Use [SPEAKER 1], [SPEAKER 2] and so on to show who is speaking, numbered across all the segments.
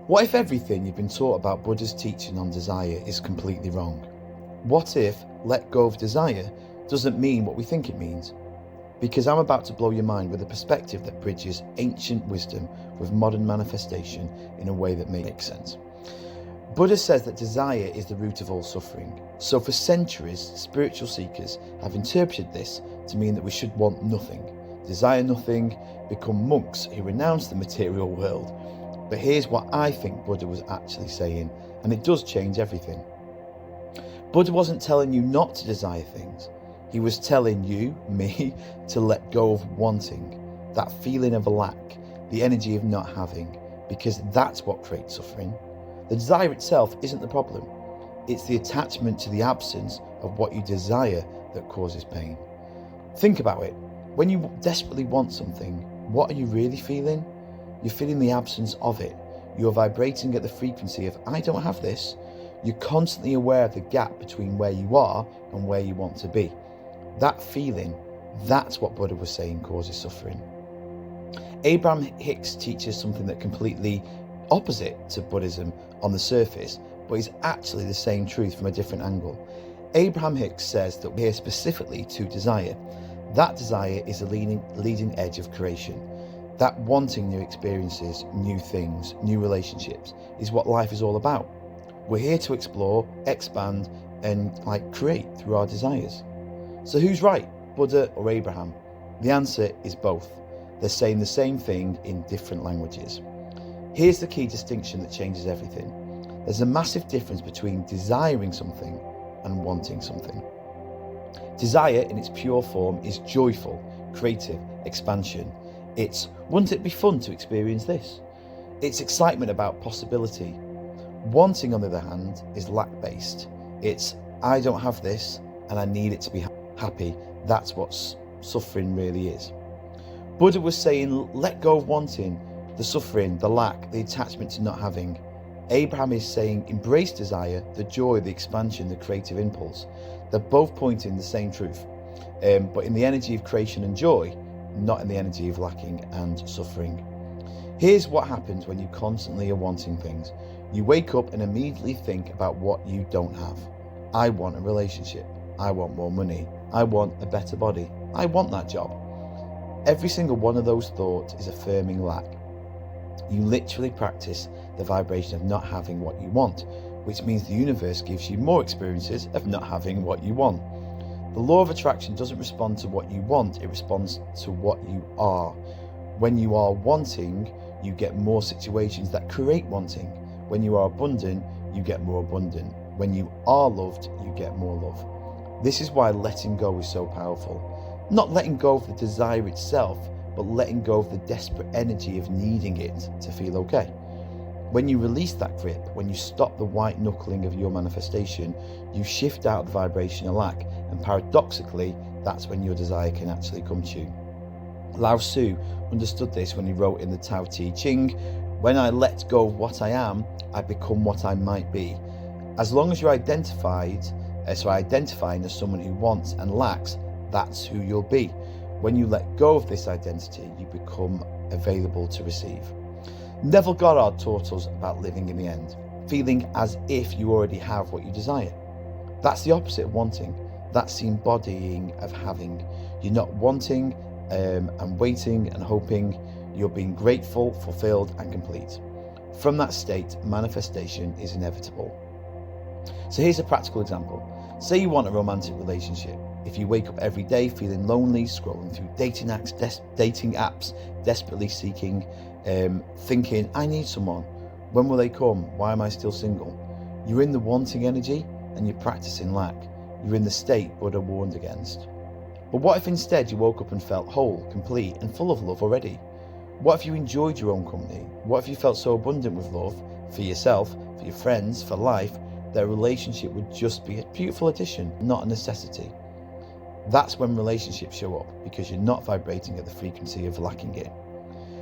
[SPEAKER 1] What if everything you've been taught about Buddha's teaching on desire is completely wrong? What if let go of desire doesn't mean what we think it means? Because I'm about to blow your mind with a perspective that bridges ancient wisdom with modern manifestation in a way that makes sense. Buddha says that desire is the root of all suffering. So for centuries, spiritual seekers have interpreted this to mean that we should want nothing, desire nothing, become monks who renounce the material world. But here's what I think Buddha was actually saying, and it does change everything. Buddha wasn't telling you not to desire things. He was telling you, me, to let go of wanting, that feeling of a lack, the energy of not having, because that's what creates suffering. The desire itself isn't the problem. It's the attachment to the absence of what you desire that causes pain. Think about it. When you desperately want something, what are you really feeling? You're feeling the absence of it. You're vibrating at the frequency of, I don't have this. You're constantly aware of the gap between where you are and where you want to be. That feeling, that's what Buddha was saying causes suffering. Abraham Hicks teaches something that completely opposite to Buddhism on the surface, but is actually the same truth from a different angle. Abraham Hicks says that we're here specifically to desire. That desire is the leading edge of creation. That wanting new experiences, new things, new relationships is what life is all about. We're here to explore, expand, and create through our desires. So who's right, Buddha or Abraham? The answer is both. They're saying the same thing in different languages. Here's the key distinction that changes everything. There's a massive difference between desiring something and wanting something. Desire in its pure form is joyful, creative, expansion. It's, wouldn't it be fun to experience this? It's excitement about possibility. Wanting, on the other hand, is lack-based. It's, I don't have this and I need it to be happy. That's what suffering really is. Buddha was saying, let go of wanting, the suffering, the lack, the attachment to not having. Abraham is saying, embrace desire, the joy, the expansion, the creative impulse. They're both pointing the same truth, but in the energy of creation and joy, not in the energy of lacking and suffering. Here's what happens when you constantly are wanting things. You wake up and immediately think about what you don't have. I want a relationship. I want more money. I want a better body. I want that job. Every single one of those thoughts is affirming lack. You literally practice the vibration of not having what you want, which means the universe gives you more experiences of not having what you want. The law of attraction doesn't respond to what you want, it responds to what you are. When you are wanting, you get more situations that create wanting. When you are abundant, you get more abundant. When you are loved, you get more love. This is why letting go is so powerful. Not letting go of the desire itself, but letting go of the desperate energy of needing it to feel okay. When you release that grip, when you stop the white knuckling of your manifestation, you shift out the vibration of lack, and paradoxically, that's when your desire can actually come to you. Lao Tzu understood this when he wrote in the Tao Te Ching, when I let go of what I am, I become what I might be. As long as you're identifying as someone who wants and lacks, that's who you'll be. When you let go of this identity, you become available to receive. Neville Goddard taught us about living in the end, feeling as if you already have what you desire. That's the opposite of wanting. That's the embodying of having. You're not wanting and waiting and hoping. You're being grateful, fulfilled, and complete. From that state, manifestation is inevitable. So here's a practical example. Say you want a romantic relationship. If you wake up every day feeling lonely, scrolling through dating apps, desperately seeking, thinking, I need someone. When will they come? Why am I still single? You're in the wanting energy and you're practicing lack. You're in the state Buddha warned against. But what if instead you woke up and felt whole, complete, and full of love already? What if you enjoyed your own company? What if you felt so abundant with love for yourself, for your friends, for life, that a relationship would just be a beautiful addition, not a necessity? That's when relationships show up, because you're not vibrating at the frequency of lacking it.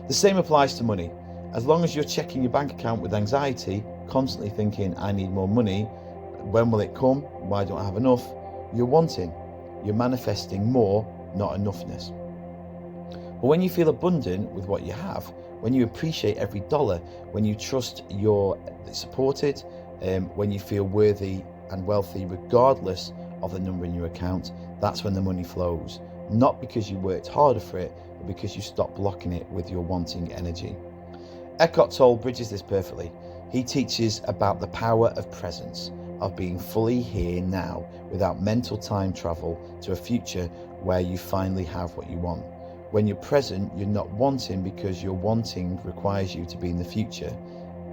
[SPEAKER 1] The same applies to money. As long as you're checking your bank account with anxiety, constantly thinking, I need more money, when will it come? Why don't I have enough? You're wanting. You're manifesting more, not enoughness. But when you feel abundant with what you have, when you appreciate every dollar, when you trust you're supported, when you feel worthy and wealthy regardless of the number in your account, that's when the money flows. Not because you worked harder for it, but because you stop blocking it with your wanting energy. Eckhart Tolle bridges this perfectly. He teaches about the power of presence, of being fully here now without mental time travel to a future where you finally have what you want. When you're present, you're not wanting because your wanting requires you to be in the future,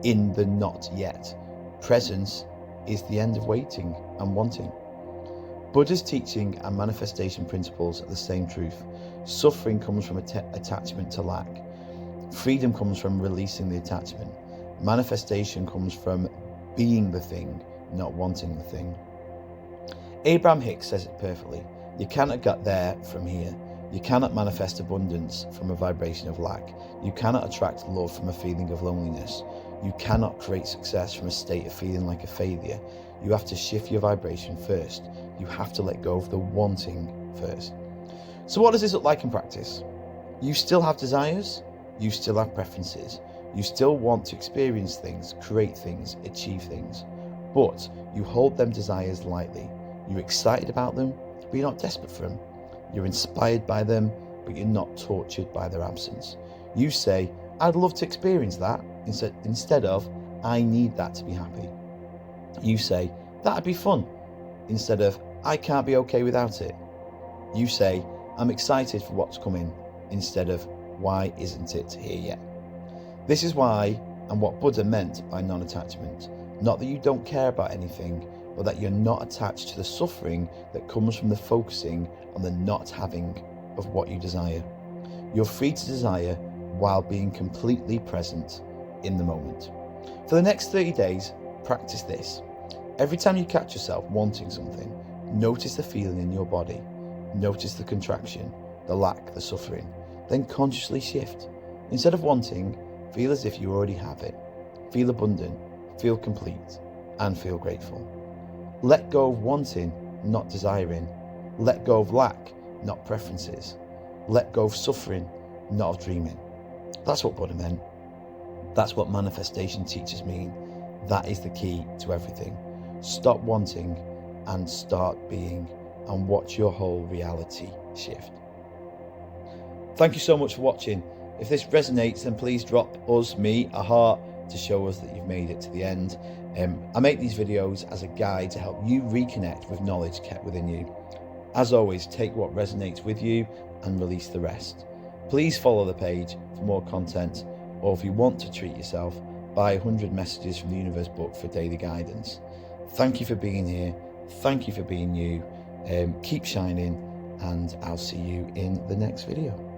[SPEAKER 1] in the not yet. Presence is the end of waiting and wanting. Buddha's teaching and manifestation principles are the same truth. Suffering comes from attachment to lack. Freedom comes from releasing the attachment. Manifestation comes from being the thing, not wanting the thing. Abraham Hicks says it perfectly. You cannot get there from here. You cannot manifest abundance from a vibration of lack. You cannot attract love from a feeling of loneliness. You cannot create success from a state of feeling like a failure. You have to shift your vibration first. You have to let go of the wanting first. So what does this look like in practice? You still have desires. You still have preferences. You still want to experience things, create things, achieve things. But you hold them desires lightly. You're excited about them, but you're not desperate for them. You're inspired by them, but you're not tortured by their absence. You say, I'd love to experience that, instead of, I need that to be happy. You say, that'd be fun, instead of, I can't be okay without it. You say, I'm excited for what's coming, instead of, why isn't it here yet? This is why and what Buddha meant by non-attachment. Not that you don't care about anything, but that you're not attached to the suffering that comes from the focusing on the not having of what you desire. You're free to desire while being completely present in the moment. For the next 30 days, practice this. Every time you catch yourself wanting something, notice the feeling in your body. Notice the contraction, the lack, the suffering. Then consciously shift. Instead of wanting, feel as if you already have it. Feel abundant, feel complete, and feel grateful. Let go of wanting, not desiring. Let go of lack, not preferences. Let go of suffering, not of dreaming. That's what Buddha meant. That's what manifestation teachers mean. That is the key to everything. Stop wanting and start being, and watch your whole reality shift. Thank you so much for watching. If this resonates, then please drop me, a heart to show us that you've made it to the end. I make these videos as a guide to help you reconnect with knowledge kept within you. As always, take what resonates with you and release the rest. Please follow the page for more content, or if you want to treat yourself, buy 100 Messages from the Universe book for daily guidance. Thank you for being here. Thank you for being you. Keep shining, and I'll see you in the next video.